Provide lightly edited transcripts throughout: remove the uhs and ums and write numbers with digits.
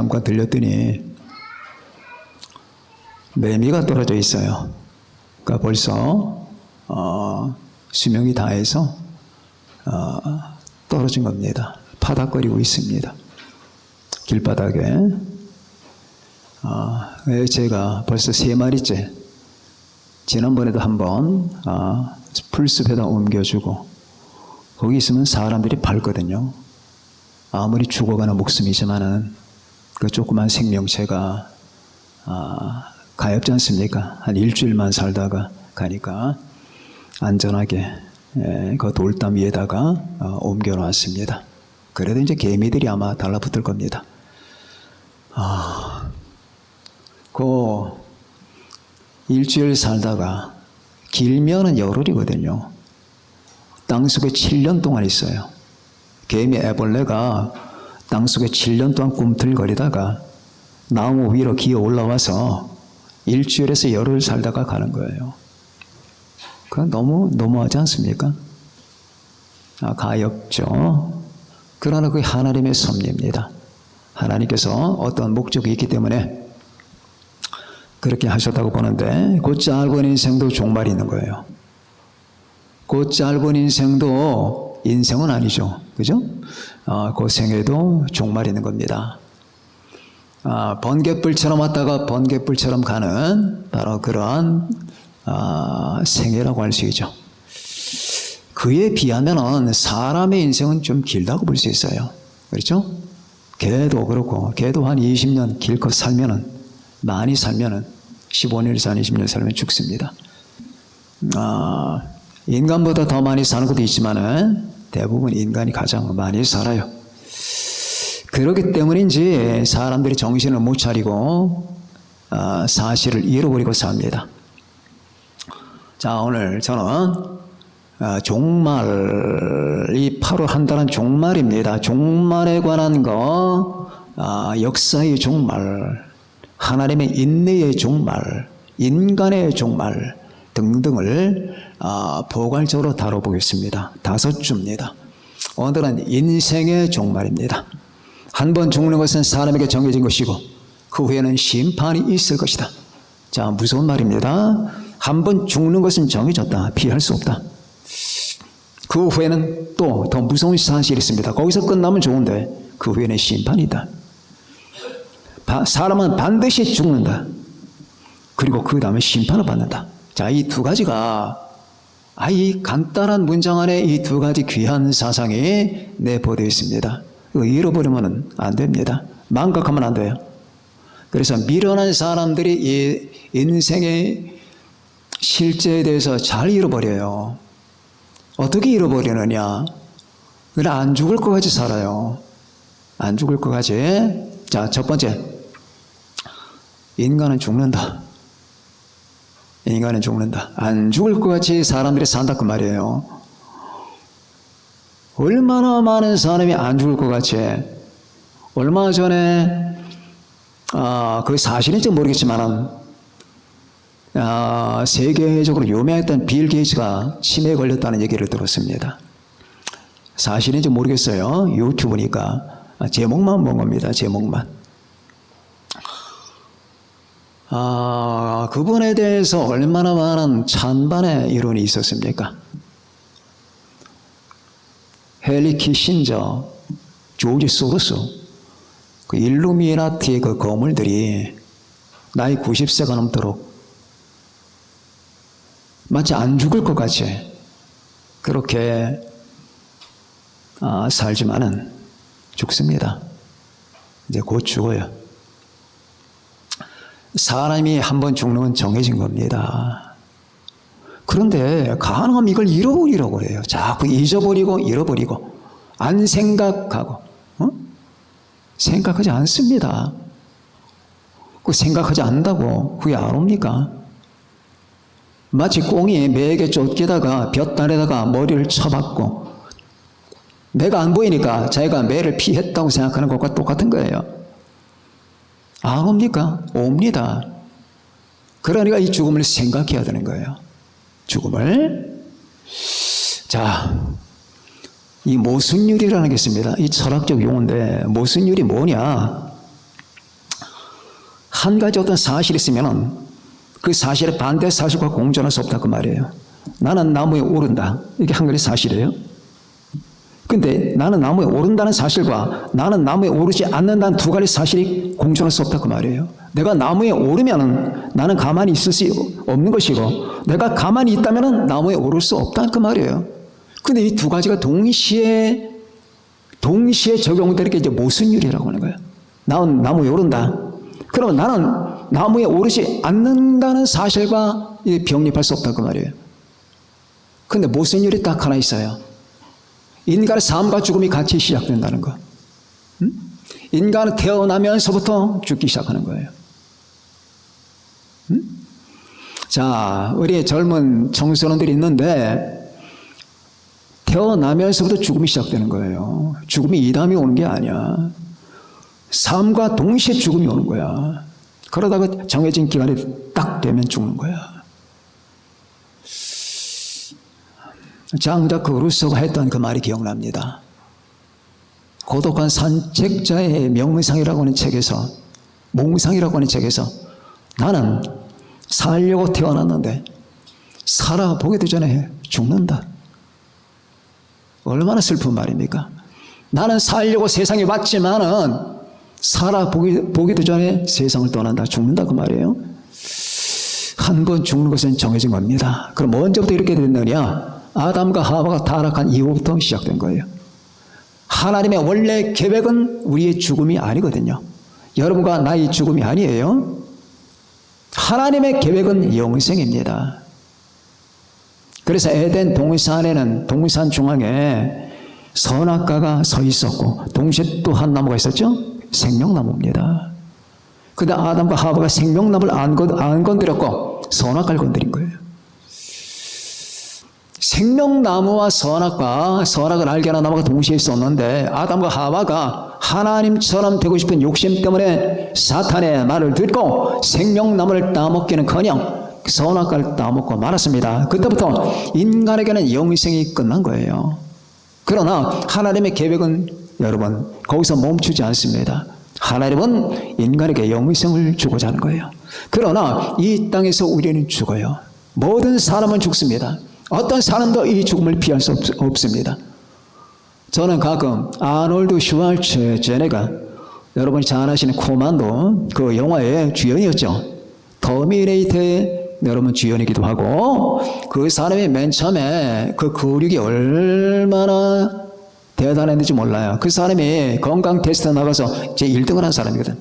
잠깐 들렸더니 매미가 떨어져 있어요. 그러니까 벌써 수명이 다해서 떨어진 겁니다. 파닥거리고 있습니다. 길바닥에. 제가 벌써 3마리째, 지난번에도 한번 풀숲에다 옮겨주고, 거기 있으면 사람들이 밟거든요. 아무리 죽어가는 목숨이지만은 그 조그만 생명체가 가엾지 않습니까? 한 일주일만 살다가 가니까 안전하게 그 돌담 위에다가 옮겨놨습니다. 그래도 이제 개미들이 아마 달라붙을 겁니다. 그 일주일 살다가 길면은 열흘이거든요. 땅속에 7년 동안 있어요. 개미 애벌레가 땅속에 7년 동안 꿈틀거리다가 나무 위로 기어 올라와서 일주일에서 열흘 살다가 가는 거예요. 그건 너무하지 않습니까? 가엾죠. 그러나 그게 하나님의 섭리입니다. 하나님께서 어떤 목적이 있기 때문에 그렇게 하셨다고 보는데, 그 짧은 인생도 종말이 있는 거예요. 그 짧은 인생도 인생은 아니죠. 그죠? 그 생에도 종말이 있는 겁니다. 번갯불처럼 왔다가 번갯불처럼 가는 바로 그러한 생애라고 할 수 있죠. 그에 비하면 사람의 인생은 좀 길다고 볼 수 있어요. 그렇죠? 개도 그렇고, 개도 한 20년 길껏 살면은, 많이 살면은 15년 이상 20년 살면 죽습니다. 인간보다 더 많이 사는 것도 있지만은 대부분 인간이 가장 많이 살아요. 그렇기 때문인지 사람들이 정신을 못 차리고 사실을 잃어버리고 삽니다. 자, 오늘 저는 종말이 8월 한 달은 종말입니다. 종말에 관한 거, 역사의 종말, 하나님의 인내의 종말, 인간의 종말 등등을 포괄적으로 다뤄보겠습니다. 5주입니다. 오늘은 인생의 종말입니다. 한 번 죽는 것은 사람에게 정해진 것이고 그 후에는 심판이 있을 것이다. 자, 무서운 말입니다. 한 번 죽는 것은 정해졌다. 피할 수 없다. 그 후에는 또 더 무서운 사실이 있습니다. 거기서 끝나면 좋은데 그 후에는 심판이다. 사람은 반드시 죽는다. 그리고 그 다음에 심판을 받는다. 자, 이 두 가지가, 이 간단한 문장 안에 이 두 가지 귀한 사상이 내포되어 있습니다. 이거 잃어버리면 안 됩니다. 망각하면 안 돼요. 그래서 미련한 사람들이 이 인생의 실제에 대해서 잘 잃어버려요. 어떻게 잃어버리느냐? 그냥 안 죽을 것 같이 살아요. 안 죽을 것 같이. 자, 첫 번째, 인간은 죽는다. 인간은 죽는다. 안 죽을 것 같이 사람들이 산다 그 말이에요. 얼마나 많은 사람이 안 죽을 것 같이. 얼마 전에 그 사실인지 모르겠지만 세계적으로 유명했던 빌 게이츠가 치매에 걸렸다는 얘기를 들었습니다. 사실인지 모르겠어요. 유튜브니까 제목만 본 겁니다. 제목만. 그분에 대해서 얼마나 많은 찬반의 이론이 있었습니까? 헨리 키신저, 조지 소로스, 그 일루미나티의 그 거물들이 나이 90세가 넘도록 마치 안 죽을 것 같이 그렇게 살지만은 죽습니다. 이제 곧 죽어요. 사람이 한 번 죽는 건 정해진 겁니다. 그런데 가능하면 이걸 잃어버리려고 그래요. 자꾸 잊어버리고 잃어버리고 안 생각하고 생각하지 않습니다. 그 생각하지 않는다고 후회 안 옵니까? 마치 꽁이 매에게 쫓기다가 볕단에다가 머리를 쳐박고 매가 안 보이니까 자기가 매를 피했다고 생각하는 것과 똑같은 거예요. 안 옵니까? 옵니다. 그러니까 이 죽음을 생각해야 되는 거예요. 죽음을. 자, 이 모순율이라는 게 있습니다. 이 철학적 용어인데 모순율이 뭐냐? 한 가지 어떤 사실이 있으면은 그 사실의 반대 사실과 공존할 수 없다 그 말이에요. 나는 나무에 오른다. 이게 한 가지 사실이에요. 근데 나는 나무에 오른다는 사실과 나는 나무에 오르지 않는다는 두 가지 사실이 공존할 수 없다 그 말이에요. 내가 나무에 오르면은 나는 가만히 있을 수 없는 것이고, 내가 가만히 있다면은 나무에 오를 수 없다 그 말이에요. 근데 이 두 가지가 동시에 적용되는 게 이제 모순율이라고 하는 거예요. 나는 나무에 오른다. 그러면 나는 나무에 오르지 않는다는 사실과 병립할 수 없다 그 말이에요. 근데 모순율이 딱 하나 있어요. 인간의 삶과 죽음이 같이 시작된다는 거. 인간은 태어나면서부터 죽기 시작하는 거예요. 자, 우리 젊은 청소년들이 있는데 태어나면서부터 죽음이 시작되는 거예요. 죽음이 이 다음에 오는 게 아니야. 삶과 동시에 죽음이 오는 거야. 그러다가 정해진 기간이 딱 되면 죽는 거야. 장자크 루소가 했던 그 말이 기억납니다. 고독한 산책자의 명상이라고 하는 책에서, 몽상이라고 하는 책에서, 나는 살려고 태어났는데 살아보기도 전에 죽는다. 얼마나 슬픈 말입니까? 나는 살려고 세상에 왔지만은 살아보기도 전에 세상을 떠난다. 죽는다 그 말이에요. 한 번 죽는 것은 정해진 겁니다. 그럼 언제부터 이렇게 됐느냐? 아담과 하와가 타락한 이후부터 시작된 거예요. 하나님의 원래 계획은 우리의 죽음이 아니거든요. 여러분과 나의 죽음이 아니에요. 하나님의 계획은 영생입니다. 그래서 에덴 동산에는 동산 중앙에 선악과가 서 있었고 동시에 또 한 나무가 있었죠? 생명나무입니다. 근데 아담과 하와가 생명나무를 안 건드렸고 선악과를 건드린 거예요. 생명나무와 선악을 알게 하는 나무가 동시에 있었는데 아담과 하와가 하나님처럼 되고 싶은 욕심 때문에 사탄의 말을 듣고 생명나무를 따먹기는커녕 선악과를 따먹고 말았습니다. 그때부터 인간에게는 영생이 끝난 거예요. 그러나 하나님의 계획은 여러분 거기서 멈추지 않습니다. 하나님은 인간에게 영생을 주고자 하는 거예요. 그러나 이 땅에서 우리는 죽어요. 모든 사람은 죽습니다. 어떤 사람도 이 죽음을 피할 수 없습니다. 저는 가끔 아놀드 슈왈츠제네가, 여러분이 잘 아시는 코만도 그 영화의 주연이었죠. 터미네이터의 여러분 주연이기도 하고, 그 사람이 맨 처음에 그 근육이 얼마나 대단했는지 몰라요. 그 사람이 건강 테스트 나가서 제 1등을 한 사람이거든.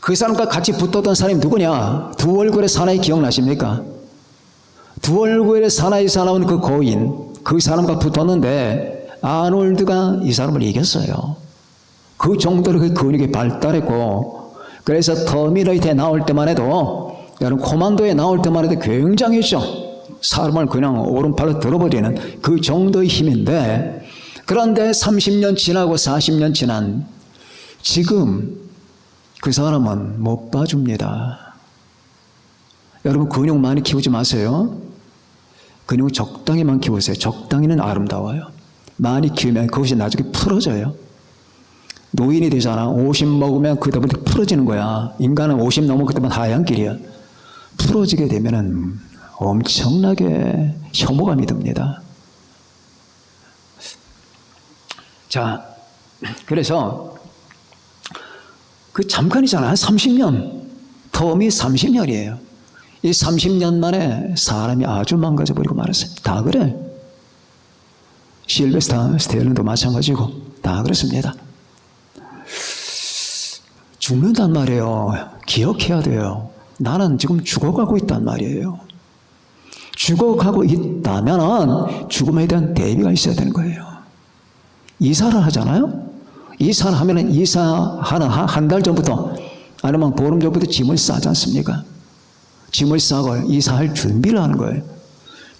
그 사람과 같이 붙었던 사람이 누구냐? 두 얼굴의 사나이 기억나십니까? 두 얼굴의 사나이에서 나온 그 거인, 그 사람과 붙었는데 아놀드가 이 사람을 이겼어요. 그 정도로 그 근육이 발달했고, 그래서 터미네이터에 나올 때만 해도, 여러분 코만도에 나올 때만 해도 굉장했죠. 사람을 그냥 오른팔로 들어버리는 그 정도의 힘인데, 그런데 30년 지나고 40년 지난 지금 그 사람은 못 봐줍니다. 여러분 근육 많이 키우지 마세요. 근육 적당히만 키우세요. 적당히는 아름다워요. 많이 키우면 그것이 나중에 풀어져요. 노인이 되잖아. 50 먹으면 그때부터 풀어지는 거야. 인간은 50 넘으면 그때부터 하얀 길이야. 풀어지게 되면은 엄청나게 혐오감이 듭니다. 자, 그래서 그 잠깐이잖아. 한 30년. 텀이 30년이에요. 이 30년 만에 사람이 아주 망가져버리고 말았어요. 다 그래. 실베스타 스텔론도 마찬가지고 다 그렇습니다. 죽는단 말이에요. 기억해야 돼요. 나는 지금 죽어가고 있단 말이에요. 죽어가고 있다면 죽음에 대한 대비가 있어야 되는 거예요. 이사를 하잖아요. 이사를 하면은 이사하는 한 달 전부터 아니면 보름 전부터 짐을 싸지 않습니까? 짐을 싸고 이사할 준비를 하는 거예요.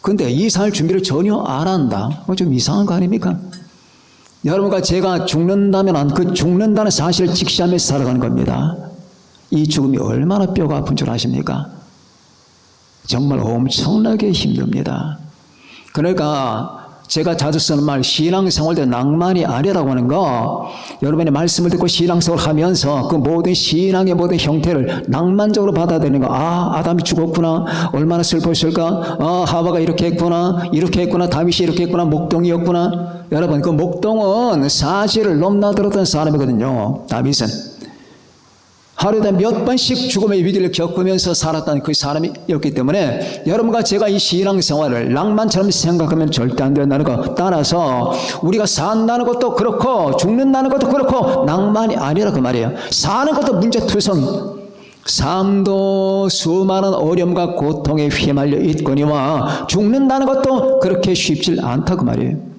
근데 이사할 준비를 전혀 안 한다. 좀 이상한 거 아닙니까? 여러분과 제가 죽는다면 그 죽는다는 사실을 직시하면서 살아가는 겁니다. 이 죽음이 얼마나 뼈가 아픈 줄 아십니까? 정말 엄청나게 힘듭니다. 그러니까 제가 자주 쓰는 말, 신앙생활도 낭만이 아니라고 하는 거, 여러분의 말씀을 듣고 신앙생활을 하면서 그 모든 신앙의 모든 형태를 낭만적으로 받아들이는 거. 아, 아담이 죽었구나. 얼마나 슬펐을까. 아, 하와가 이렇게 했구나. 이렇게 했구나. 다윗이 이렇게 했구나. 목동이었구나. 여러분, 그 목동은 사실을 넘나들었던 사람이거든요. 다윗은. 하루에 몇 번씩 죽음의 위기를 겪으면서 살았던 그 사람이었기 때문에 여러분과 제가 이 신앙생활을 낭만처럼 생각하면 절대 안 된다는 거. 따라서 우리가 산다는 것도 그렇고 죽는다는 것도 그렇고 낭만이 아니라 그 말이에요. 사는 것도 문제투성. 삶도 수많은 어려움과 고통에 휘말려 있거니와 죽는다는 것도 그렇게 쉽지 않다 그 말이에요.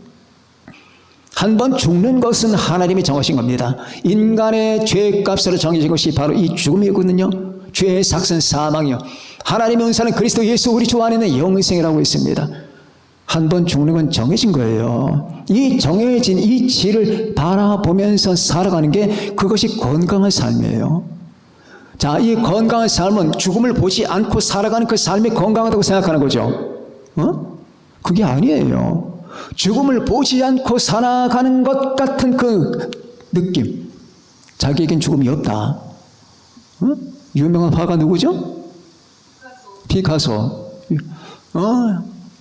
한번 죽는 것은 하나님이 정하신 겁니다. 인간의 죄값으로 정해진 것이 바로 이 죽음이거든요. 죄의 삭은 사망이요. 하나님의 은사는 그리스도 예수 우리 주 안에 있는 영생이라고 했습니다. 한번 죽는 건 정해진 거예요. 이 정해진 이 질을 바라보면서 살아가는 게 그것이 건강한 삶이에요. 자, 이 건강한 삶은 죽음을 보지 않고 살아가는 그 삶이 건강하다고 생각하는 거죠. 그게 아니에요. 죽음을 보지 않고 살아가는 것 같은 그 느낌. 자기에겐 죽음이 없다. 유명한 화가 누구죠? 피카소.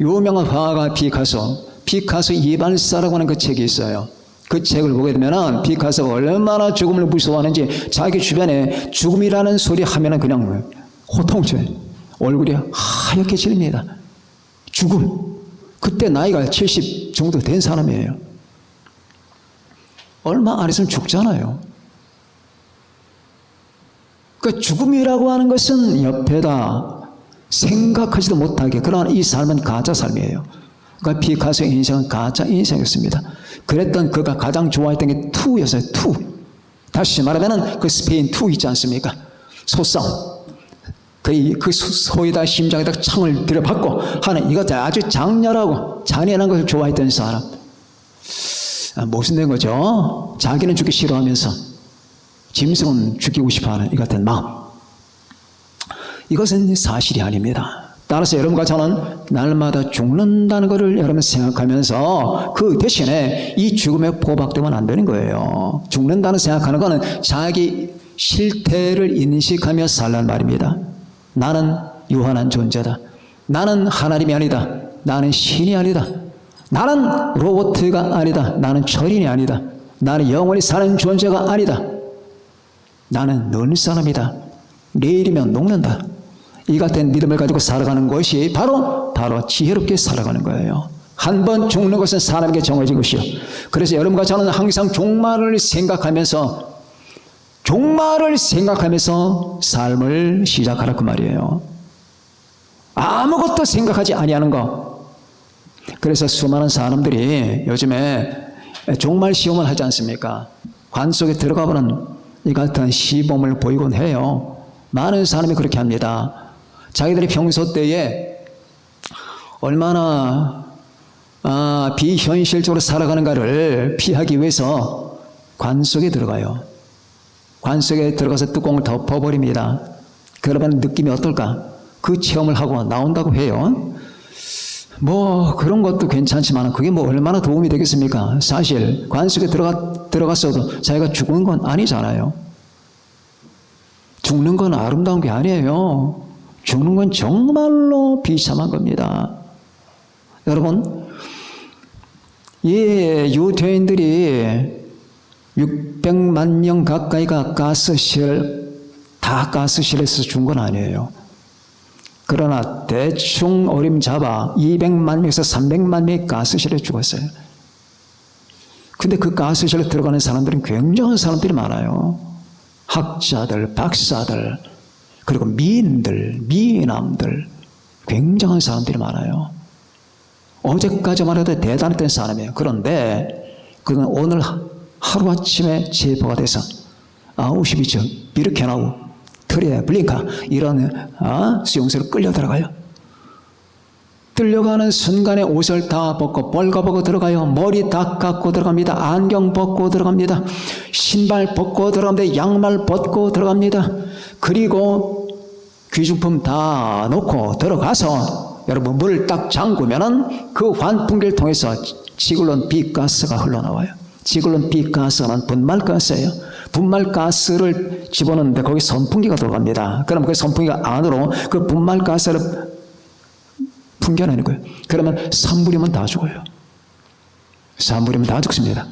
유명한 화가 피카소. 피카소 이발사라고 하는 그 책이 있어요. 그 책을 보게 되면 피카소가 얼마나 죽음을 무서워하는지 자기 주변에 죽음이라는 소리 하면은 그냥 호통쳐요. 얼굴이 하얗게 질립니다. 죽음. 그때 나이가 70 정도 된 사람이에요. 얼마 안 있으면 죽잖아요. 그 죽음이라고 하는 것은 옆에다 생각하지도 못하게 그러나 이 삶은 가짜 삶이에요. 그러니까 피카소의 인생은 가짜 인생이었습니다. 그랬던 그가 가장 좋아했던 게 투였어요. 투. 다시 말하면 그 스페인 투 있지 않습니까? 소싸움. 그 소에다 심장에다 창을 들여박고 하는 이것들 아주 장렬하고 잔인한 것을 좋아했던 사람. 모순된 거죠. 자기는 죽기 싫어하면서 짐승은 죽이고 싶어하는 이 같은 마음. 이것은 사실이 아닙니다. 따라서 여러분과 저는 날마다 죽는다는 것을 여러분 생각하면서 그 대신에 이 죽음에 포박되면 안 되는 거예요. 죽는다는 생각하는 것은 자기 실태를 인식하며 살란 말입니다. 나는 유한한 존재다. 나는 하나님이 아니다. 나는 신이 아니다. 나는 로봇가 아니다. 나는 철인이 아니다. 나는 영원히 사는 존재가 아니다. 나는 늙는 사람이다. 내일이면 녹는다. 이 같은 믿음을 가지고 살아가는 것이 바로 지혜롭게 살아가는 거예요. 한 번 죽는 것은 사람에게 정해진 것이요. 그래서 여러분과 저는 항상 종말을 생각하면서 삶을 시작하라 그 말이에요. 아무것도 생각하지 아니하는 거. 그래서 수많은 사람들이 요즘에 종말 시험을 하지 않습니까? 관 속에 들어가보는 이 같은 시범을 보이곤 해요. 많은 사람이 그렇게 합니다. 자기들이 평소 때에 얼마나 비현실적으로 살아가는가를 피하기 위해서 관 속에 들어가요. 관 속에 들어가서 뚜껑을 덮어버립니다. 그러면 느낌이 어떨까? 그 체험을 하고 나온다고 해요. 뭐 그런 것도 괜찮지만 그게 뭐 얼마나 도움이 되겠습니까? 사실 관 속에 들어갔어도 자기가 죽은 건 아니잖아요. 죽는 건 아름다운 게 아니에요. 죽는 건 정말로 비참한 겁니다. 여러분, 유대인들이 600만 명 가까이가 가스실에서 죽은 건 아니에요. 그러나 대충 어림잡아 200만 명에서 300만 명이 가스실에 죽었어요. 근데 그 가스실에 들어가는 사람들은 굉장한 사람들이 많아요. 학자들, 박사들, 그리고 미인들, 미남들, 굉장한 사람들이 많아요. 어제까지만 해도 대단했던 사람이에요. 그런데 그는 오늘 하루아침에 제보가 돼서 아우슈비츠, 비르케나우, 트레블링카 이런 수용소로 끌려 들어가요. 끌려가는 순간에 옷을 다 벗고 벌거벗고 들어가요. 머리 다 깎고 들어갑니다. 안경 벗고 들어갑니다. 신발 벗고 들어갑니다. 양말 벗고 들어갑니다. 그리고 귀중품 다 놓고 들어가서 여러분 문을 딱 잠그면은 그 환풍기를 통해서 지글론 빛가스가 흘러나와요. 지글론 빛가스는 분말가스예요. 분말가스를 집어넣는데 거기 선풍기가 들어갑니다. 그럼 그 선풍기가 안으로 그 분말가스를 풍겨내는 거예요. 그러면 산불이면 다 죽어요. 산불이면 다 죽습니다.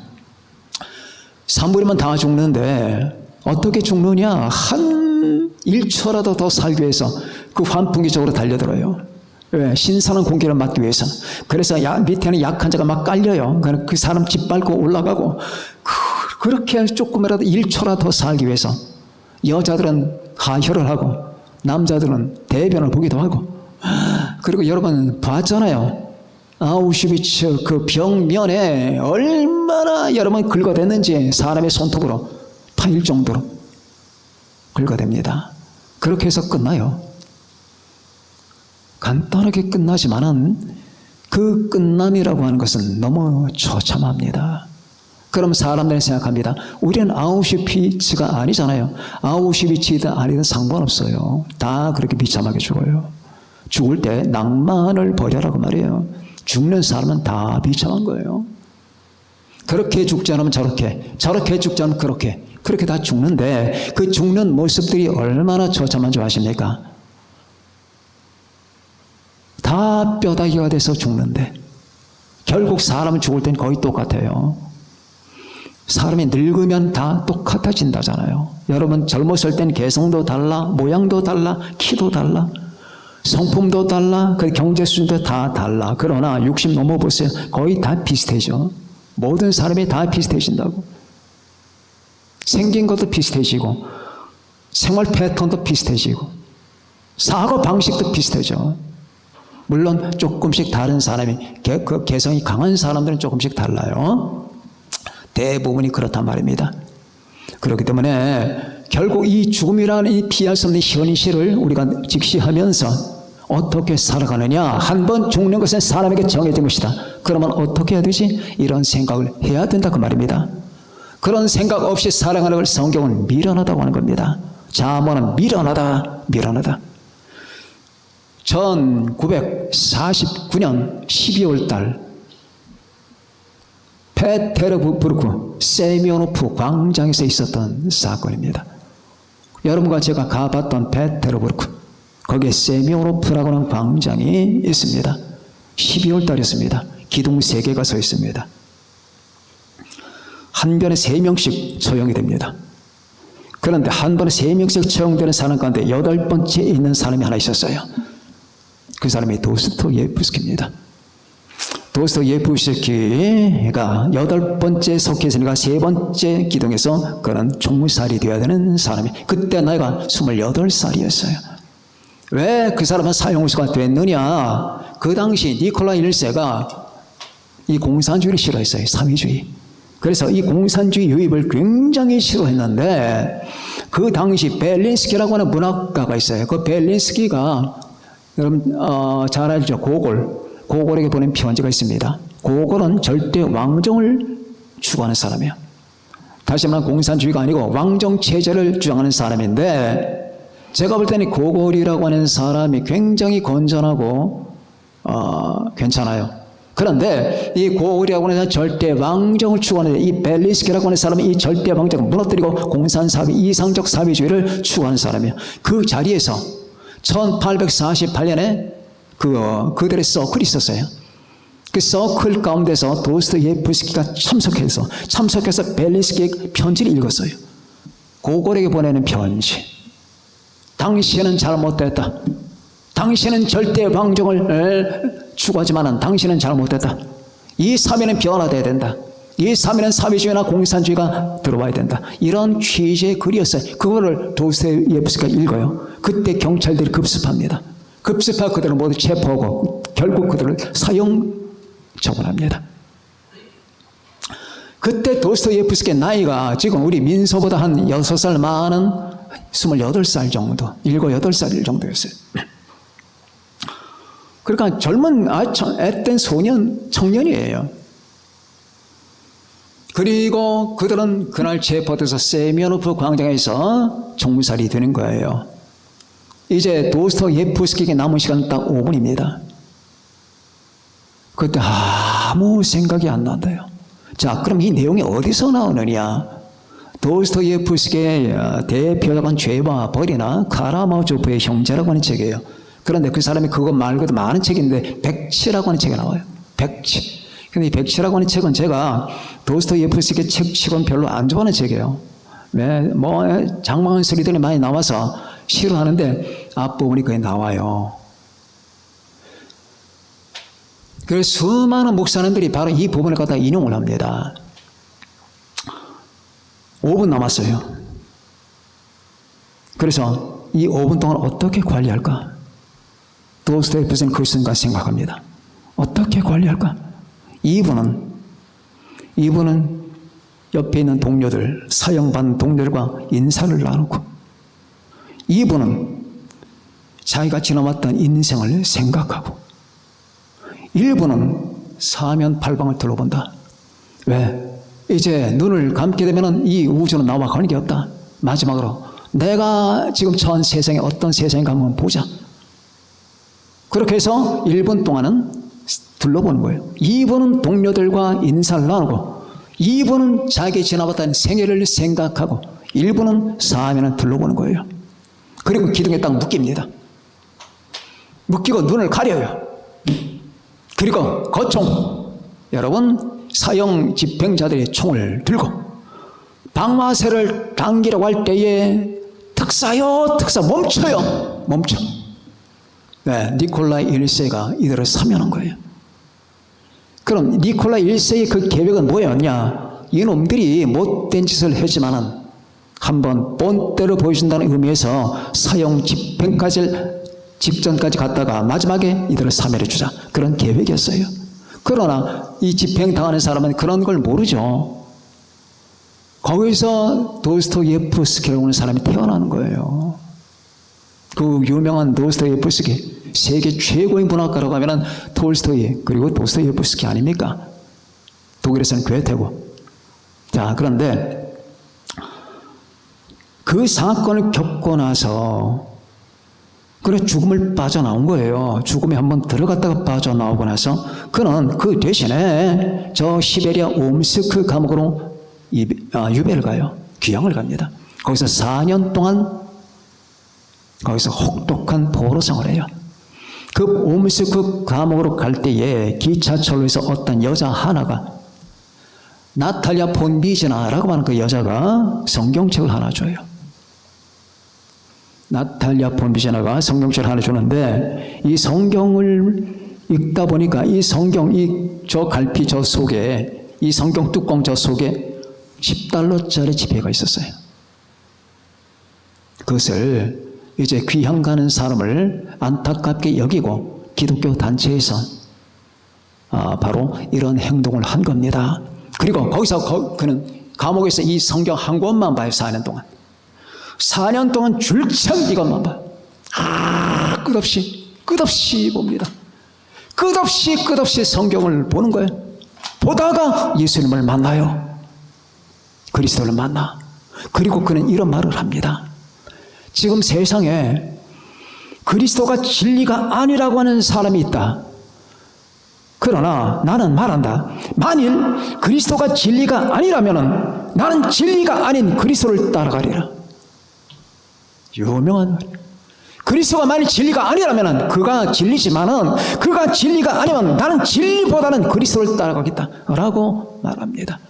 산불이면 다 죽는데 어떻게 죽느냐? 한 1초라도 더 살기 위해서 그 환풍기 쪽으로 달려들어요. 왜? 신선한 공기를 맡기 위해서. 그래서 밑에는 약한 자가 막 깔려요. 그 사람 짓밟고 올라가고, 그렇게 조금이라도 1초라도 더 살기 위해서 여자들은 하혈을 하고 남자들은 대변을 보기도 하고. 그리고 여러분 봤잖아요. 아우슈비츠 그 벽면에 얼마나 여러분 긁어댔는지 사람의 손톱으로 파일 정도로 긁어댑니다. 그렇게 해서 끝나요. 간단하게 끝나지만은 그 끝남이라고 하는 것은 너무 처참합니다. 그럼 사람들은 생각합니다. 우리는 아우슈비츠가 아니잖아요. 아우슈비츠든 아니든 상관없어요. 다 그렇게 비참하게 죽어요. 죽을 때 낭만을 버려라고 말이에요. 죽는 사람은 다 비참한 거예요. 그렇게 죽지 않으면 저렇게, 저렇게 죽지 않으면 그렇게 다 죽는데 그 죽는 모습들이 얼마나 처참한 줄 아십니까? 다 뼈다귀가 돼서 죽는데 결국 사람은 죽을 땐 거의 똑같아요. 사람이 늙으면 다 똑같아진다잖아요. 여러분 젊었을 땐 개성도 달라, 모양도 달라, 키도 달라, 성품도 달라, 그 경제 수준도 다 달라. 그러나 60 넘어보세요. 거의 다 비슷해져. 모든 사람이 다 비슷해진다고. 생긴 것도 비슷해지고 생활 패턴도 비슷해지고 사고 방식도 비슷해져. 물론 조금씩 다른 사람이, 그 개성이 강한 사람들은 조금씩 달라요. 대부분이 그렇단 말입니다. 그렇기 때문에 결국 이 죽음이라는 이 피할 수 없는 현실을 우리가 직시하면서 어떻게 살아가느냐. 한 번 죽는 것은 사람에게 정해진 것이다. 그러면 어떻게 해야 되지? 이런 생각을 해야 된다 그 말입니다. 그런 생각 없이 살아가는 걸 성경은 미련하다고 하는 겁니다. 잠언은 미련하다, 미련하다. 1949년 12월 달 페테르부르크 세미오노프 광장에서 있었던 사건입니다. 여러분과 제가 가봤던 페테르부르크, 거기에 세미오노프라고 하는 광장이 있습니다. 12월 달이었습니다. 기둥 3개가 서 있습니다. 한 변에 3명씩 처형이 됩니다. 그런데 한 번에 3명씩 처형되는 사람 가운데 8번째 있는 사람이 하나 있었어요. 그 사람이 도스토예프스키입니다. 도스토예프스키가 8번째 속해 있으니까 3번째 기둥에서 그는 총살이 되어야 되는 사람이, 그때 나이가 28살이었어요. 왜 그 사람은 사형수가 됐느냐? 그 당시 니콜라 1세가 이 공산주의를 싫어했어요. 사회주의. 그래서 이 공산주의 유입을 굉장히 싫어했는데 그 당시 벨린스키라고 하는 문학가가 있어요. 그 벨린스키가 여러분 잘 알죠. 고골에게 보낸 편지가 있습니다. 고골은 절대 왕정을 추구하는 사람이에요. 다시 말하면 공산주의가 아니고 왕정 체제를 주장하는 사람인데, 제가 볼 때는 고골이라고 하는 사람이 굉장히 건전하고 괜찮아요. 그런데 이 고골이라고 하는 사람은 절대 왕정을 추구하는데, 이 벨린스키라고 하는 사람은 이 절대 왕정을 무너뜨리고 공산사회, 이상적 사회주의를 추구하는 사람이에요. 그 자리에서 1848년에 그들의 서클이 있었어요. 그 서클 가운데서 도스토예프스키가 참석해서 벨린스키의 편지를 읽었어요. 고골에게 보내는 편지. 당신은 잘못됐다. 당신은 절대 왕정을 추구하지만 당신은 잘못됐다. 이 사회는 변화돼야 된다. 이 사회는 사회주의나 공산주의가 들어와야 된다. 이런 취지의 글이었어요. 그거를 도스토예프스키가 읽어요. 그때 경찰들이 급습합니다. 급습하고 그들을 모두 체포하고 결국 그들을 사형 처분합니다. 그때 도스토예프스키의 나이가 지금 우리 민소보다 한 6살 많은 28살 정도, 7, 8살 정도였어요. 그러니까 젊은 앳된 청년이에요. 그리고 그들은 그날 체포돼서 세미오노프 광장에서 총살이 되는 거예요. 이제 도스토예프스키에게 남은 시간은 딱 5분입니다. 그때 아무 생각이 안 난대요. 자, 그럼 이 내용이 어디서 나오느냐? 도스토예프스키의 대표작은 죄와 벌이나 카라마조프의 형제라고 하는 책이에요. 그런데 그 사람이 그것 말고도 많은 책인데 백치라고 하는 책이 나와요. 백치. 근데 이 백치라고 하는 책은 제가 도스토예프스키 책 치고는 별로 안 좋아하는 책이에요. 왜? 뭐 장망한 소리들이 많이 나와서 싫어하는데 앞부분이 거기 나와요. 그래서 수많은 목사님들이 바로 이 부분을 갖다 인용을 합니다. 5분 남았어요. 그래서 이 5분 동안 어떻게 관리할까? 도스토예프스키는 그 순간 생각합니다. 어떻게 관리할까? 이분은 옆에 있는 동료들, 사형받은 동료들과 인사를 나누고, 이분은 자기가 지나왔던 인생을 생각하고, 일부는 사면팔방을 둘러본다. 왜? 이제 눈을 감게 되면 이 우주는 나와 관계없다. 마지막으로 내가 지금 처한 세상에 어떤 세상인가 한번 보자. 그렇게 해서 1분 동안은 둘러보는 거예요. 2분은 동료들과 인사를 나누고, 2분은 자기 지나왔던 생애를 생각하고, 1분은 사면을 둘러보는 거예요. 그리고 기둥에 딱 묶입니다. 묶이고 눈을 가려요. 그리고 거총, 여러분 사형 집행자들의 총을 들고 방마쇠를 당기려고 할 때에 특사요, 특사, 멈춰요, 멈춰. 네, 니콜라이 1세가 이들을 사면한 거예요. 그럼 니콜라이 1세의 그 계획은 뭐였냐? 이놈들이 못된 짓을 했지만은 한번 본때를 보여준다는 의미에서 사형 집행까지 직전까지 갔다가 마지막에 이들을 사면해 주자, 그런 계획이었어요. 그러나 이 집행당하는 사람은 그런 걸 모르죠. 거기서 도스토예프스키라고 하는 사람이 태어나는 거예요. 그 유명한 도스토예프스키, 세계 최고의 문학가라고 하면 톨스토이 그리고 도스토예프스키 아닙니까? 독일에서는 괴테고. 자, 그런데 그 사건을 겪고 나서 그래 죽음을 빠져나온 거예요. 죽음에 한번 들어갔다가 빠져나오고 나서 그는 그 대신에 저 시베리아 옴스크 감옥으로 유배를 가요. 귀향을 갑니다. 거기서 4년 동안 거기서 혹독한 포로생활을 해요. 그 옴스크 감옥으로 갈 때에 기차철로에서 어떤 여자 하나가, 나탈리아 폰 비즈나라고 하는 그 여자가 성경책을 하나 줘요. 나탈리아 폰 비즈나가 성경책을 하나 주는데, 이 성경을 읽다 보니까 이 성경, 저 갈피 저 속에, 이 성경 뚜껑 저 속에 $10짜리 지폐가 있었어요. 그것을 이제 귀향 가는 사람을 안타깝게 여기고 기독교 단체에서 바로 이런 행동을 한 겁니다. 그리고 거기서 그는 감옥에서 이 성경 한 권만 봐요. 4년 동안. 4년 동안 줄창 이것만 봐요. 끝없이 봅니다. 끝없이 성경을 보는 거예요. 보다가 예수님을 만나요. 그리스도를 만나. 그리고 그는 이런 말을 합니다. 지금 세상에 그리스도가 진리가 아니라고 하는 사람이 있다. 그러나 나는 말한다. 만일 그리스도가 진리가 아니라면 나는 진리가 아닌 그리스도를 따라가리라. 유명한 말이에요. 그리스도가 만일 진리가 아니라면 그가 진리지만은 그가 진리가 아니면 나는 진리보다는 그리스도를 따라가겠다 라고 말합니다.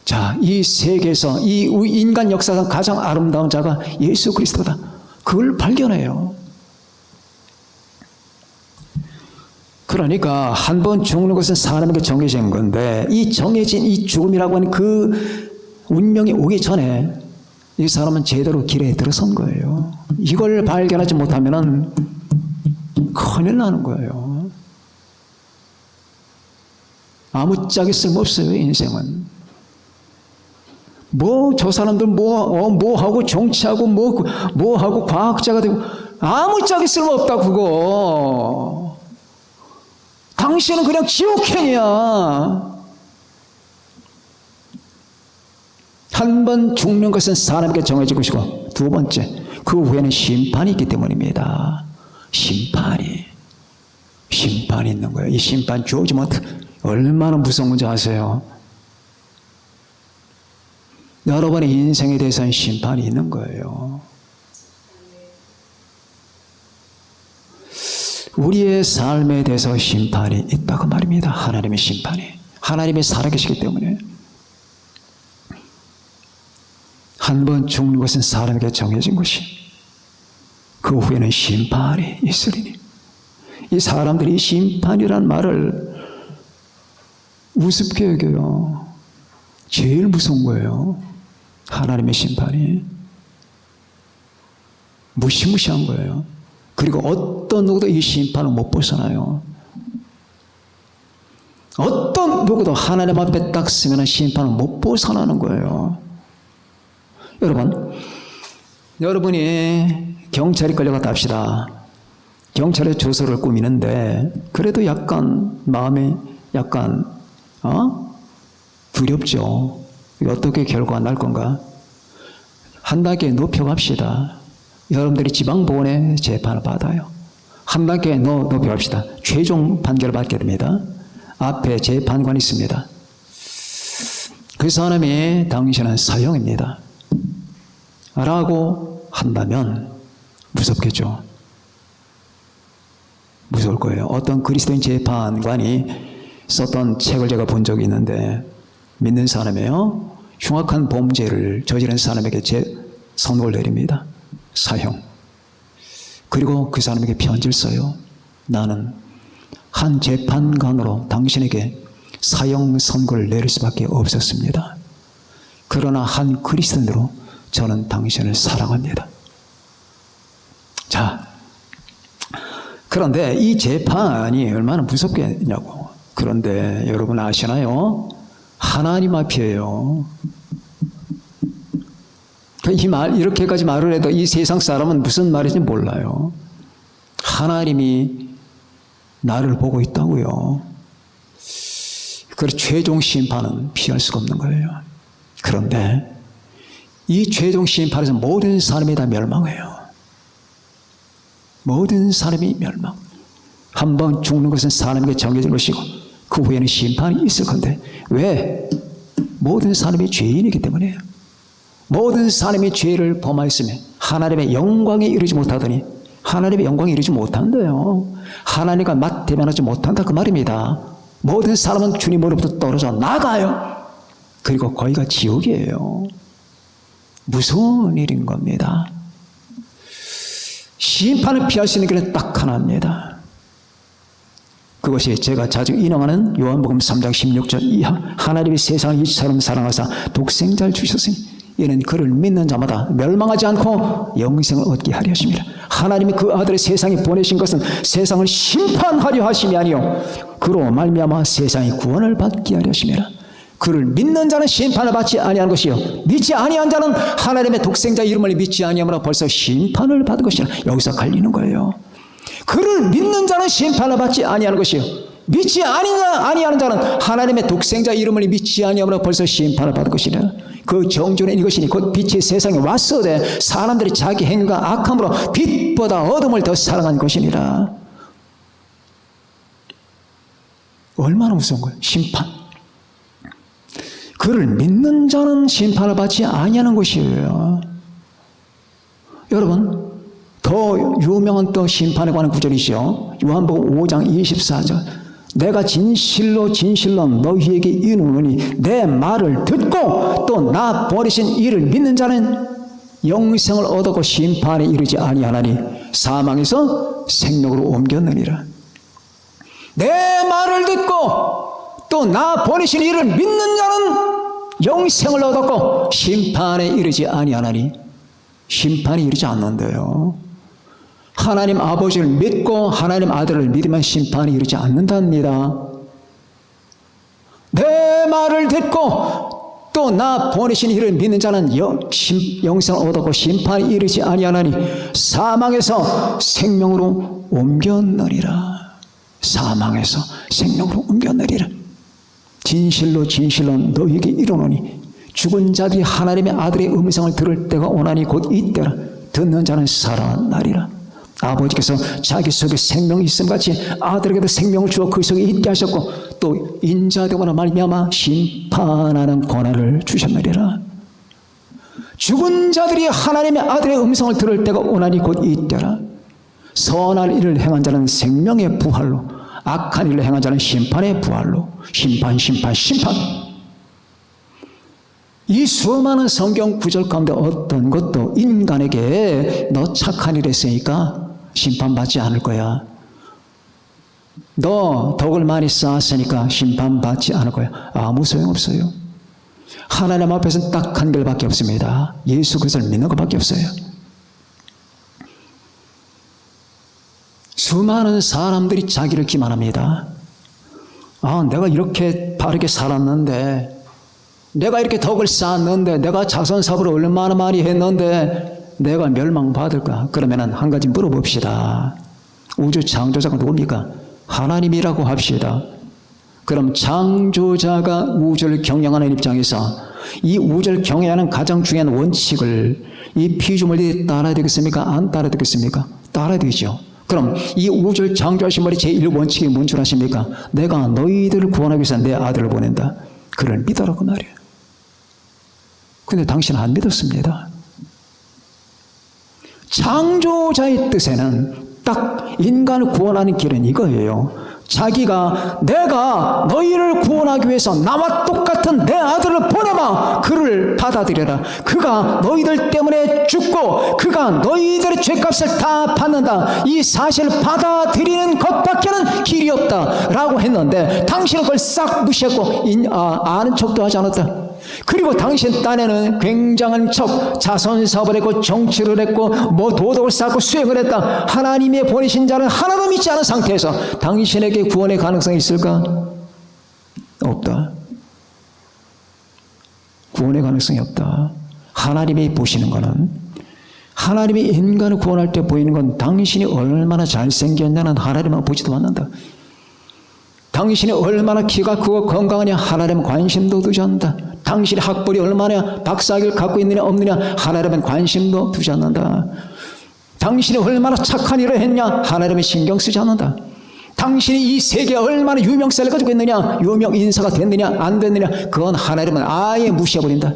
자, 이 세계에서 이 인간 역사상 가장 아름다운 자가 예수 그리스도다. 그걸 발견해요. 그러니까 한 번 죽는 것은 사람에게 정해진 건데, 이 정해진 이 죽음이라고 하는 그 운명이 오기 전에 이 사람은 제대로 길에 들어선 거예요. 이걸 발견하지 못하면 큰일 나는 거예요. 아무짝에 쓸모없어요, 인생은. 저 사람들 하고 정치하고 하고 과학자가 되고 아무짝에 쓸모없다 그거. 당신은 그냥 지옥행이야. 한 번 죽는 것은 사람에게 정해진 것이고, 두 번째, 그 후에는 심판이 있기 때문입니다. 심판이. 심판이 있는 거예요. 이 심판 조지먼트 얼마나 무서운 건지 아세요? 여러분의 인생에 대해서는 심판이 있는 거예요. 우리의 삶에 대해서 심판이 있다고 말입니다. 하나님의 심판이. 하나님이 살아계시기 때문에. 한 번 죽는 것은 사람에게 정해진 것이, 그 후에는 심판이 있으리니. 이 사람들이 심판이란 말을 우습게 여겨요. 제일 무서운 거예요. 하나님의 심판이. 무시무시한 거예요. 그리고 어떤 누구도 이 심판을 못 벗어나요. 어떤 누구도 하나님 앞에 딱 서면 심판을 못 벗어나는 거예요. 여러분이 경찰이 끌려갔다 합시다. 경찰의 조서를 꾸미는데 그래도 약간 마음이 약간 두렵죠. 어떻게 결과가 날 건가? 한 단계 높여갑시다. 여러분들이 지방법원에 재판을 받아요. 한 단계 높여갑시다. 최종 판결을 받게 됩니다. 앞에 재판관이 있습니다. 그 사람이 당신은 사형입니다 라고 한다면 무섭겠죠. 무서울 거예요. 어떤 그리스도인 재판관이 썼던 책을 제가 본 적이 있는데, 믿는 사람이에요. 흉악한 범죄를 저지른 사람에게 선고를 내립니다. 사형. 그리고 그 사람에게 편지를 써요. 나는 한 재판관으로 당신에게 사형 선고를 내릴 수밖에 없었습니다. 그러나 한 그리스도인으로 저는 당신을 사랑합니다. 자, 그런데 이 재판이 얼마나 무섭겠냐고. 그런데 여러분 아시나요? 하나님 앞이에요. 이렇게까지 말을 해도 이 세상 사람은 무슨 말인지 몰라요. 하나님이 나를 보고 있다고요. 그래서 최종 심판은 피할 수가 없는 거예요. 그런데 이 최종 심판에서 모든 사람이 다 멸망해요. 모든 사람이 멸망. 한 번 죽는 것은 사람에게 정해진 것이고 그 후에는 심판이 있을 건데, 왜? 모든 사람이 죄인이기 때문에요. 모든 사람이 죄를 범하였으면 하나님의 영광에 이르지 못하더니, 하나님의 영광에 이르지 못한대요. 하나님과 맞대면하지 못한다 그 말입니다. 모든 사람은 주님으로부터 떨어져 나가요. 그리고 거기가 지옥이에요. 무서운 일인 겁니다. 심판을 피할 수 있는 길은 딱 하나입니다. 그것이 제가 자주 인용하는 요한복음 3장 16절 이하, 하나님이 세상을 이처럼 사랑하사 독생자를 주셨으니 이는 그를 믿는 자마다 멸망하지 않고 영생을 얻게 하려 하심이라. 하나님이 그 아들을 세상에 보내신 것은 세상을 심판하려 하심이 아니요 그로 말미암아 세상이 구원을 받게 하려 하심이라. 그를 믿는 자는 심판을 받지 아니하는 것이요 믿지 아니한 자는 하나님의 독생자 이름을 믿지 아니함으로 벌써 심판을 받은 것이라. 여기서 갈리는 거예요. 그를 믿는 자는 심판을 받지 아니하는 것이요 믿지 아니하는 자는 하나님의 독생자 이름을 믿지 아니함으로 벌써 심판을 받은 것이라. 그 정죄는 이것이니 곧 빛이 세상에 왔으되 사람들이 자기 행위가 악함으로 빛보다 어둠을 더 사랑한 것이니라. 얼마나 무서운 거예요. 심판. 그를 믿는 자는 심판을 받지 아니하는 것이에요. 여러분, 더 유명한 또 심판에 관한 구절이죠. 요한복음 5장 24절. 내가 진실로 진실로 너희에게 이르노니 내 말을 듣고 또 나 보내신 이를 믿는 자는 영생을 얻었고 심판에 이르지 아니하나니 사망에서 생명으로 옮겼느니라. 내 말을 듣고 또 나 보내신 이를 믿는 자는 영생을 얻었고 심판에 이르지 아니하나니, 심판에 이르지 않는데요. 하나님 아버지를 믿고 하나님 아들을 믿으면 심판에 이르지 않는답니다. 내 말을 듣고 또 나 보내신 이를 믿는 자는 영생을 얻었고 심판에 이르지 아니하나니 사망에서 생명으로 옮겼느니라. 사망에서 생명으로 옮겼느니라. 진실로 진실로 너희에게 이르노니 죽은 자들이 하나님의 아들의 음성을 들을 때가 오나니 곧 이때라. 듣는 자는 살아나리라. 아버지께서 자기 속에 생명이 있음 같이 아들에게도 생명을 주어 그 속에 있게 하셨고 또 인자되거나 말미암아 심판하는 권한을 주셨느니라. 죽은 자들이 하나님의 아들의 음성을 들을 때가 오나니 곧 이때라. 선한 일을 행한 자는 생명의 부활로, 악한 일을 행한 자는 심판의 부활로. 심판. 이 수많은 성경 구절 가운데 어떤 것도 인간에게 너 착한 일 했으니까 심판받지 않을 거야. 너 덕을 많이 쌓았으니까 심판받지 않을 거야. 아무 소용없어요. 하나님 앞에서는 딱 한 길밖에 없습니다. 예수 그리스도를 믿는 것밖에 없어요. 수많은 사람들이 자기를 기만합니다. 내가 이렇게 바르게 살았는데, 내가 이렇게 덕을 쌓았는데, 내가 자선사업을 얼마나 많이 했는데 내가 멸망받을까? 그러면 한 가지 물어봅시다. 우주 창조자가 누굽니까? 하나님이라고 합시다. 그럼 창조자가 우주를 경영하는 입장에서 이 우주를 경영하는 가장 중요한 원칙을 이 피조물들이 따라야 되겠습니까? 안 따라야 되겠습니까? 따라야 되죠. 그럼 이 우주를 창조하신 분이 제1원칙이 뭔 줄 아십니까? 내가 너희들을 구원하기 위해서 내 아들을 보낸다. 그를 믿어라고 말이에요. 근데 당신은 안 믿었습니다. 창조자의 뜻에는 딱 인간을 구원하는 길은 이거예요. 자기가 내가 너희를 구원하기 위해서 나와 똑같은 내 아들을 보내마. 그를 받아들여라. 그가 너희들 때문에 죽고 그가 너희들의 죄값을 다 받는다. 이 사실을 받아들이는 것밖에는 길이 없다 라고 했는데 당신은 그걸 싹 무시했고 아는 척도 하지 않았다. 그리고 당신 딴에는 굉장한 척 자선사업을 했고 정치를 했고 도덕을 쌓고 수행을 했다. 하나님의 보내신 자는 하나도 믿지 않은 상태에서 당신에게 구원의 가능성이 있을까? 없다. 구원의 가능성이 없다. 하나님이 보시는 것은, 하나님이 인간을 구원할 때 보이는 건 당신이 얼마나 잘생겼냐는 하나님만 보지도 않는다. 당신이 얼마나 키가 크고 건강하냐 하나님은 관심도 두지 않는다. 당신의 학벌이 얼마나 박사학위를 갖고 있느냐 없느냐 하나님은 관심도 두지 않는다. 당신이 얼마나 착한 일을 했냐 하나님은 신경 쓰지 않는다. 당신이 이 세계에 얼마나 유명세를 가지고 있느냐, 유명 인사가 됐느냐 안 됐느냐 그건 하나님은 아예 무시해버린다.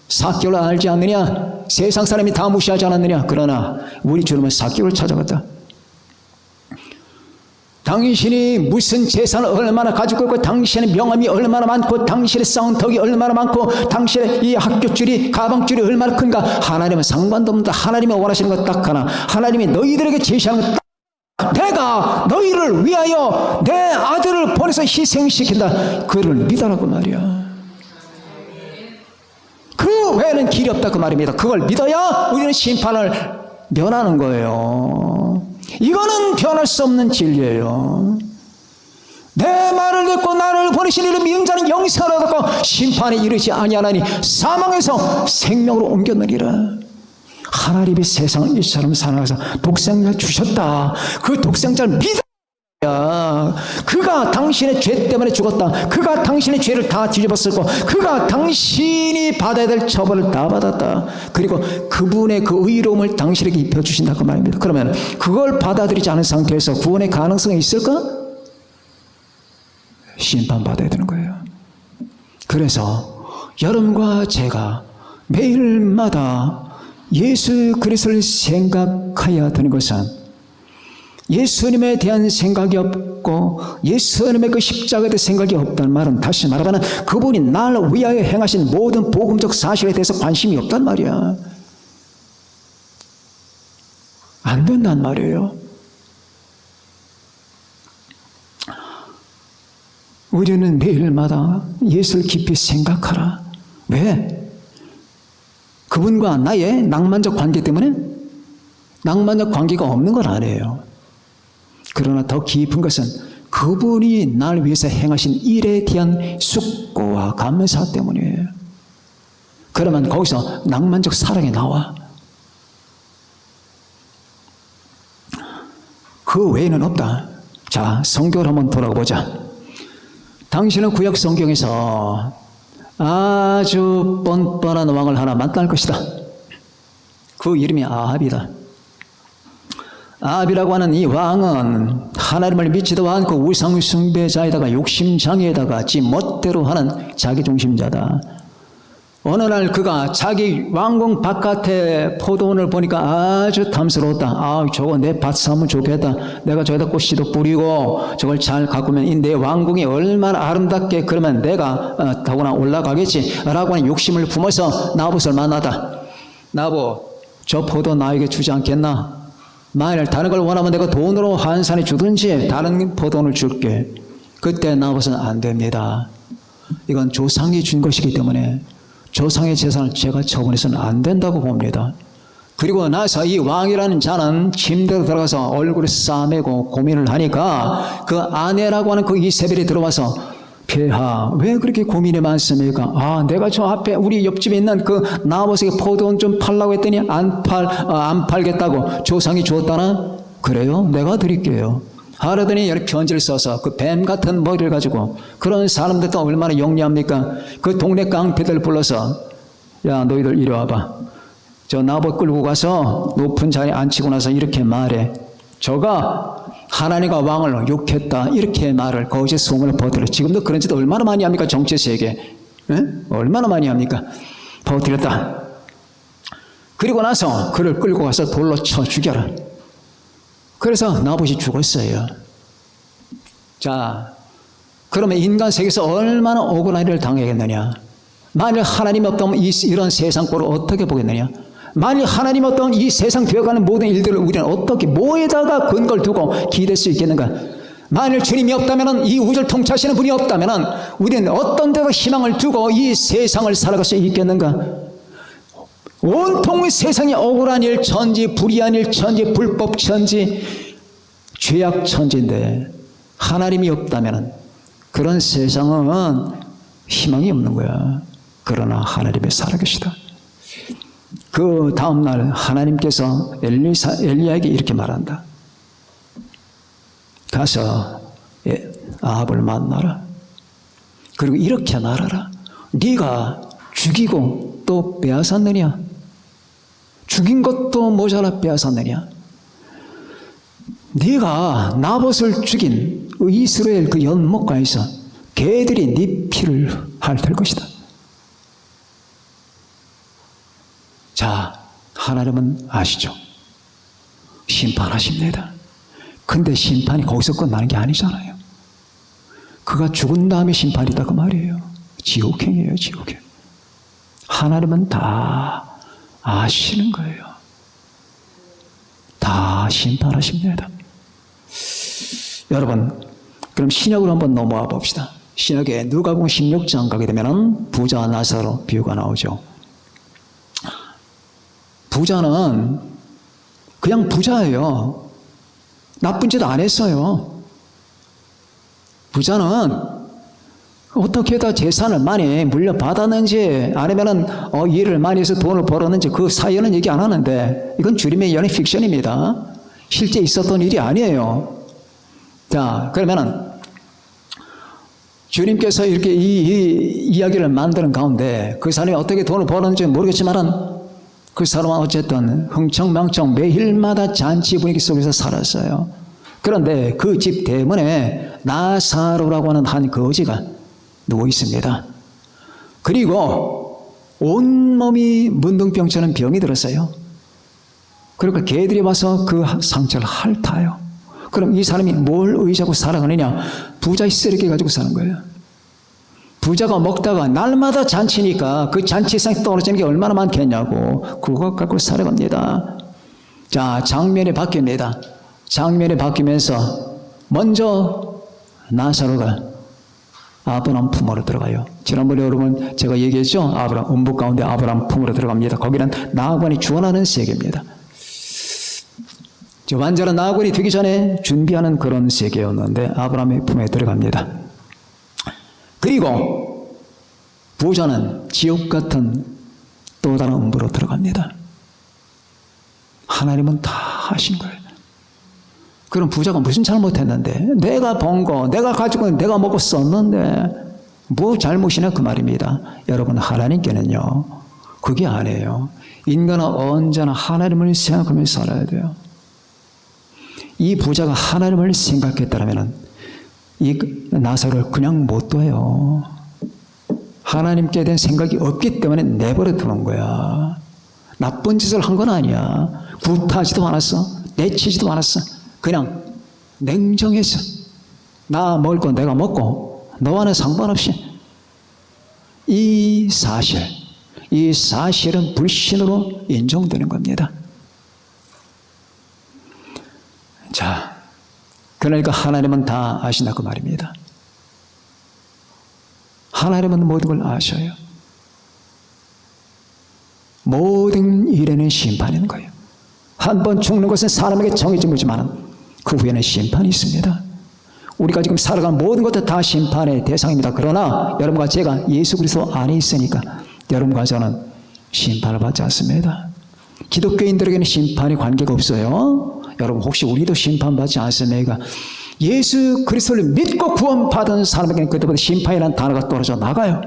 사격을 알지 않느냐, 세상 사람이 다 무시하지 않았느냐, 그러나 우리 주님은 사격을 찾아갔다. 당신이 무슨 재산을 얼마나 가지고 있고 당신의 명함이 얼마나 많고 당신의 쌓은 덕이 얼마나 많고 당신의 이 학교줄이 가방줄이 얼마나 큰가 하나님은 상관도 없는다. 하나님이 원하시는 것 딱 하나, 하나님이 너희들에게 제시하는 것 딱, 내가 너희를 위하여 내 아들을 보내서 희생시킨다. 그를 믿어라고 말이야. 그 외에는 길이 없다 그 말입니다. 그걸 믿어야 우리는 심판을 면하는 거예요. 이거는 변할 수 없는 진리예요. 내 말을 듣고 나를 보내신 이를 믿는 자는 영생을 얻고 심판에 이르지 아니하나니 사망에서 생명으로 옮겼느니라. 하나님이 세상을 이처럼 사랑해서 독생자를 주셨다. 그 독생자를 믿어야 그가 당신의 죄 때문에 죽었다. 그가 당신의 죄를 다 뒤집었었고 그가 당신이 받아야 될 처벌을 다 받았다. 그리고 그분의 그 의로움을 당신에게 입혀주신다 그 말입니다. 그러면 그걸 받아들이지 않은 상태에서 구원의 가능성이 있을까? 심판받아야 되는 거예요. 그래서 여러분과 제가 매일마다 예수 그리스도를 생각해야 되는 것은 예수님에 대한 생각이 없고 예수님의 그 십자가에 대한 생각이 없다는 말은 다시 말하면 그분이 나를 위하여 행하신 모든 복음적 사실에 대해서 관심이 없단 말이야. 안 된단 말이에요. 우리는 매일마다 예수를 깊이 생각하라. 왜? 그분과 나의 낭만적 관계 때문에? 낭만적 관계가 없는 건 아니에요. 그러나 더 깊은 것은 그분이 나를 위해서 행하신 일에 대한 숙고와 감사 때문이에요. 그러면 거기서 낭만적 사랑이 나와. 그 외에는 없다. 자, 성경을 한번 돌아가 보자. 당신은 구약 성경에서 아주 뻔뻔한 왕을 하나 만날 것이다. 그 이름이 아합이다. 아합이라고 하는 이 왕은 하나님을 믿지도 않고 우상 숭배자에다가 욕심장애에다가 지 멋대로 하는 자기중심자다. 어느 날 그가 자기 왕궁 바깥에 포도원을 보니까 아주 탐스러웠다. 아, 저거 내 밭 사면 좋겠다. 내가 저기다 꽃씨도 뿌리고 저걸 잘 가꾸면 이 내 왕궁이 얼마나 아름답게 그러면 내가 더구나 올라가겠지 라고 하는 욕심을 품어서 나봇을 만나다. 나봇, 저 포도 나에게 주지 않겠나? 만일 다른 걸 원하면 내가 돈으로 환산해 주든지 다른 포도원을 줄게. 그때 나봇은 안 됩니다. 이건 조상이 준 것이기 때문에 조상의 재산을 제가 처분해서는 안 된다고 봅니다. 그리고 나서 이 왕이라는 자는 침대로 들어가서 얼굴을 싸매고 고민을 하니까 그 아내라고 하는 그 이세벨이 들어와서 폐하 왜 그렇게 고민이 많습니까? 아, 내가 저 앞에 우리 옆집에 있는 그 나봇에게 포도원 좀 팔라고 했더니 안 팔겠다고 조상이 주었다나? 그래요? 내가 드릴게요. 하루더니 편지를 써서 그 뱀 같은 머리를 가지고 그런 사람들도 얼마나 영리합니까? 그 동네 깡패들 불러서 야, 너희들 이리 와봐. 저 나봇 끌고 가서 높은 자리에 앉히고 나서 이렇게 말해. 저가 하나님과 왕을 욕했다. 이렇게 말을 거짓 소문을 퍼뜨려. 지금도 그런 짓 얼마나 많이 합니까? 정치 세계. 얼마나 많이 합니까? 퍼뜨렸다. 그리고 나서 그를 끌고 가서 돌로 쳐 죽여라. 그래서 나봇이 죽었어요. 자, 그러면 인간 세계에서 얼마나 억울한 일을 당하겠느냐? 만일 하나님이 없다면 이런 세상 꼴을 어떻게 보겠느냐? 만일 하나님이 없다면 이 세상 되어가는 모든 일들을 우리는 어떻게 뭐에다가 근거를 두고 기댈 수 있겠는가? 만일 주님이 없다면 이 우주를 통치하시는 분이 없다면 우리는 어떤 데가 희망을 두고 이 세상을 살아갈 수 있겠는가? 온통 세상에 억울한 일 천지, 불의한 일 천지, 불법 천지, 죄악 천지인데 하나님이 없다면 그런 세상은 희망이 없는 거야. 그러나 하나님이 살아계시다. 그 다음날 하나님께서 엘리야에게 이렇게 말한다. 가서 아합을 만나라. 그리고 이렇게 말하라. 네가 죽이고 또 빼앗았느냐? 죽인 것도 모자라 빼앗았느냐? 네가 나봇을 죽인 이스라엘 그 연못가에서 개들이 네 피를 핥을 것이다. 자, 하나님은 아시죠? 심판하십니다. 근데 심판이 거기서 끝나는 게 아니잖아요. 그가 죽은 다음에 심판이다 그 말이에요. 지옥행이에요, 지옥행. 하나님은 다 아시는 거예요. 다 심판하십니다. 여러분, 그럼 신약으로 한번 넘어와 봅시다. 신약에 누가복음 16장 가게 되면 부자 나사로 비유가 나오죠. 부자는 그냥 부자예요. 나쁜 짓 안 했어요. 부자는 어떻게 다 재산을 많이 물려받았는지 아니면은 일을 많이 해서 돈을 벌었는지 그 사연은 얘기 안 하는데 이건 주님의 연애 픽션입니다. 실제 있었던 일이 아니에요. 자, 그러면은 주님께서 이렇게 이 이야기를 만드는 가운데 그 사람이 어떻게 돈을 벌었는지 모르겠지만은 그 사람은 어쨌든 흥청망청 매일마다 잔치 분위기 속에서 살았어요. 그런데 그 집 대문에 나사로라고 하는 한 거지가 누워 있습니다. 그리고 온몸이 문둥병처럼 병이 들었어요. 그러니까 개들이 와서 그 상처를 핥아요. 그럼 이 사람이 뭘 의지하고 살아가느냐? 부자의 쓰레기 가지고 사는 거예요. 부자가 먹다가 날마다 잔치니까 그 잔치상에 떨어지는 게 얼마나 많겠냐고 그거 갖고 살아갑니다. 자, 장면이 바뀝니다. 장면이 바뀌면서 먼저 나사로가 아브람 품으로 들어가요. 지난번에 여러분 제가 얘기했죠? 아브람 음부 가운데 아브람 품으로 들어갑니다. 거기는 나아관이 주원하는 세계입니다. 완전한 나아관이 되기 전에 준비하는 그런 세계였는데 아브람의 품에 들어갑니다. 그리고 부자는 지옥 같은 또 다른 음부로 들어갑니다. 하나님은 다 하신 거예요. 그럼 부자가 무슨 잘못했는데? 내가 번 거, 내가 가지고 내가 먹고 썼는데 뭐 잘못이냐 그 말입니다. 여러분, 하나님께는요 그게 아니에요. 인간은 언제나 하나님을 생각하면서 살아야 돼요. 이 부자가 하나님을 생각했다면 이 나사로를 그냥 못 둬요. 하나님께 대한 생각이 없기 때문에 내버려 두는 거야. 나쁜 짓을 한 건 아니야. 구타하지도 않았어. 내치지도 않았어. 그냥 냉정했어. 나 먹을 건 내가 먹고 너와는 상관없이. 이 사실은 불신으로 인정되는 겁니다. 자, 그러니까 하나님은 다 아신다 그 말입니다. 하나님은 모든 걸 아셔요. 모든 일에는 심판이 있는 거예요. 한 번 죽는 것은 사람에게 정해진 거지만 그 후에는 심판이 있습니다. 우리가 지금 살아가는 모든 것도 다 심판의 대상입니다. 그러나 여러분과 제가 예수 그리스도 안에 있으니까 여러분과 저는 심판을 받지 않습니다. 기독교인들에게는 심판이 관계가 없어요. 여러분 혹시 우리도 심판받지 않습니까? 예수 그리스도를 믿고 구원받은 사람에게는 그때부터 심판이라는 단어가 떨어져 나가요.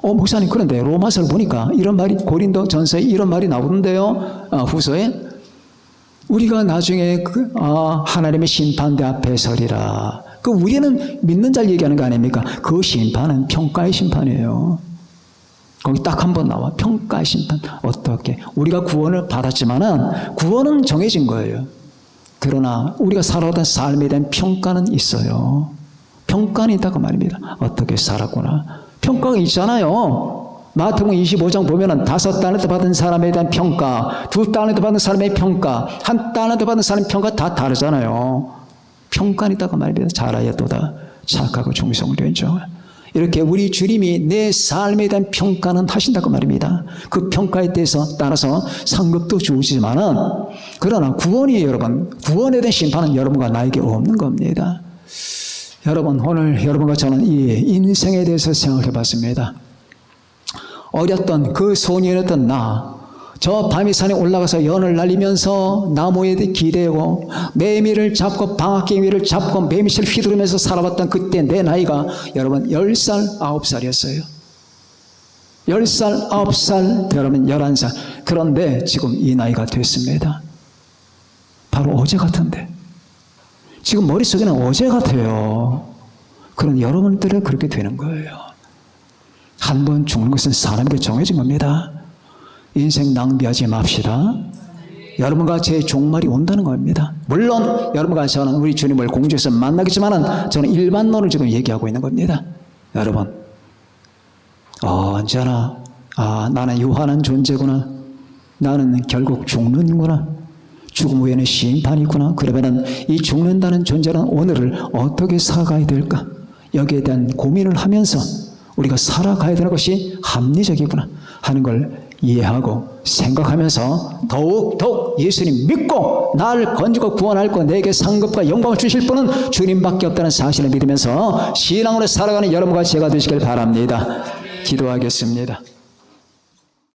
목사님, 그런데 로마서를 보니까 이런 말이, 고린도 전서에 이런 말이 나오는데요. 후서에 우리가 나중에 하나님의 심판대 앞에 서리라. 우리는 믿는 자를 얘기하는 거 아닙니까? 그 심판은 평가의 심판이에요. 거기 딱 한 번 나와. 평가의 심판. 어떻게? 우리가 구원을 받았지만은 구원은 정해진 거예요. 그러나 우리가 살아오던 삶에 대한 평가는 있어요. 평가는 있다고 말입니다. 어떻게 살았구나. 평가가 있잖아요. 마태복음 25장 보면은 5달란트 받은 사람에 대한 평가, 2달란트 받은 사람의 평가, 1달란트 받은 사람의 평가 다 다르잖아요. 평가는 있다고 말입니다. 잘하였도다. 착하고 충성을 인정. 이렇게 우리 주님이 내 삶에 대한 평가는 하신다고 말입니다. 그 평가에 대해서 따라서 상급도 주시지만은, 그러나 구원이에요, 여러분. 구원에 대한 심판은 여러분과 나에게 없는 겁니다. 여러분, 오늘 여러분과 저는 이 인생에 대해서 생각해 봤습니다. 어렸던 그 소년이었던 저 바미산에 올라가서 연을 날리면서 나무에 기대고 매미를 잡고 방앗개미를 잡고 매미씨를 휘두르면서 살아봤던 그때 내 나이가 여러분 10살, 9살이었어요. 10살, 9살, 여러분 11살. 그런데 지금 이 나이가 됐습니다. 바로 어제 같은데. 지금 머릿속에는 어제 같아요. 그런 여러분들은 그렇게 되는 거예요. 한 번 죽는 것은 사람에게 정해진 겁니다. 인생 낭비하지 맙시다. 여러분과 제 종말이 온다는 겁니다. 물론 여러분과 저는 우리 주님을 공중에서 만나겠지만 저는 일반론을 지금 얘기하고 있는 겁니다. 여러분, 언제나 나는 유한한 존재구나. 나는 결국 죽는구나. 죽음 후에는 심판이 있구나. 그러면 이 죽는다는 존재는 오늘을 어떻게 살아가야 될까? 여기에 대한 고민을 하면서 우리가 살아가야 되는 것이 합리적이구나 하는 걸 이해하고 생각하면서 더욱 예수님 믿고 나를 건지고 구원할 거 내게 상급과 영광을 주실 분은 주님밖에 없다는 사실을 믿으면서 신앙으로 살아가는 여러분과 제가 되시길 바랍니다. 기도하겠습니다.